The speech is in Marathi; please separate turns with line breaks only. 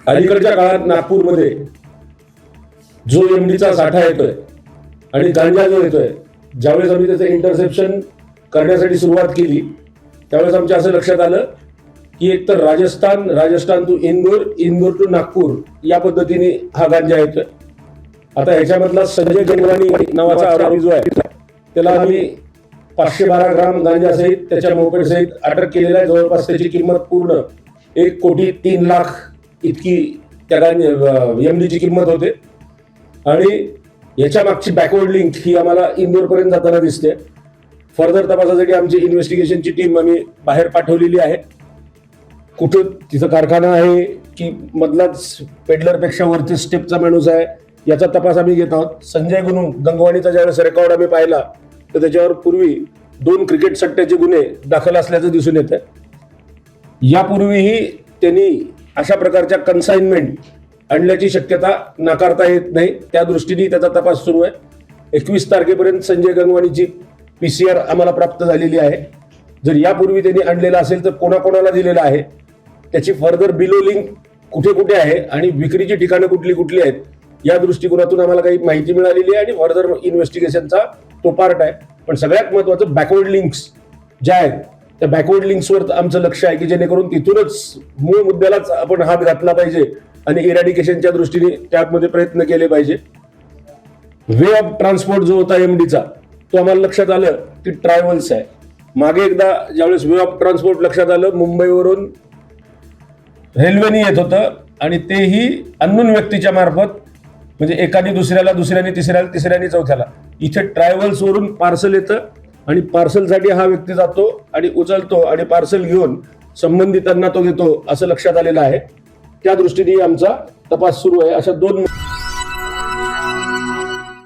अलीकडच्या काळात नागपूरमध्ये जो एमडीचा साठा येतोय आणि गांजा जो येतोय, ज्यावेळेस आम्ही त्याचं इंटरसेप्शन करण्यासाठी सुरुवात केली त्यावेळेस आमच्या असं लक्षात आलं की एक तर राजस्थान टू इंदोर टू नागपूर या पद्धतीने हा गांजा येतोय. आता ह्याच्यामधला संजय गंगवानी नावाचा आरोपी जो आहे त्याला आम्ही 512 ग्राम गांजासहित त्याच्या मोपेड सहित अटक केलेला आहे. जवळपास त्याची किंमत पूर्ण 1,03,00,000 इतकी त्या एमडीची किंमत होते. आणि याच्या मागची बॅकवर्ड लिंक ही आम्हाला इंदोरपर्यंत जाताना दिसते. फर्दर तपासासाठी आमची इन्व्हेस्टिगेशनची टीम आम्ही बाहेर पाठवलेली आहे. कुठं तिथं कारखाना आहे की मधलाच पेडलरपेक्षा वरती स्टेपचा माणूस आहे याचा तपास आम्ही घेत आहोत. संजय गंगवानीचा ज्यावेळेस रेकॉर्ड आम्ही पाहिला तर त्याच्यावर पूर्वी 2 क्रिकेट सट्ट्याचे गुन्हे दाखल असल्याचं दिसून येतं. यापूर्वीही त्यांनी अशा प्रकारच्या कन्साइनमेंट आणल्याची शक्यता नाकारता येत नाही. त्या दृष्टीने त्याचा तपास सुरू आहे. 21 तारखेपर्यंत संजय गंगवानीची PCR आम्हाला प्राप्त झालेली आहे. जर यापूर्वी त्यांनी आणलेला असेल तर कोणाकोणाला दिलेला आहे, त्याची फर्दर बिलो लिंक कुठे कुठे आहे आणि विक्रीची ठिकाणं कुठली कुठली आहेत या दृष्टिकोनातून आम्हाला काही माहिती मिळालेली आहे आणि फर्दर इन्व्हेस्टिगेशनचा तो पार्ट आहे. पण सगळ्यात महत्त्वाचं बॅकवर्ड लिंक्स ज्या आहेत त्या बॅकवर्ड लिंक्सवर आमचं लक्ष आहे की जेणेकरून तिथूनच मूळ मुद्द्यालाच आपण हात घातला पाहिजे आणि इरॅडिकेशनच्या दृष्टीने त्यामध्ये प्रयत्न केले पाहिजे. वे ऑफ ट्रान्सपोर्ट जो होता एमडीचा तो आम्हाला लक्षात आलं की ट्रॅव्हल्स आहे. मागे एकदा ज्यावेळेस वे ऑफ ट्रान्सपोर्ट लक्षात आलं मुंबईवरून रेल्वेने येत होतं आणि तेही अननोन व्यक्तीच्या मार्फत, म्हणजे एकाने दुसऱ्याने तिसऱ्याने चौथ्याला. इथे ट्रॅव्हल्सवरून पार्सल येतं आणि पार्सलसाठी हा व्यक्ती जातो आणि उचलतो आणि पार्सल घेऊन संबंधितांना तो देतो असं लक्षात आलेलं आहे. त्या दृष्टीने आमचा तपास सुरू आहे. अशा 2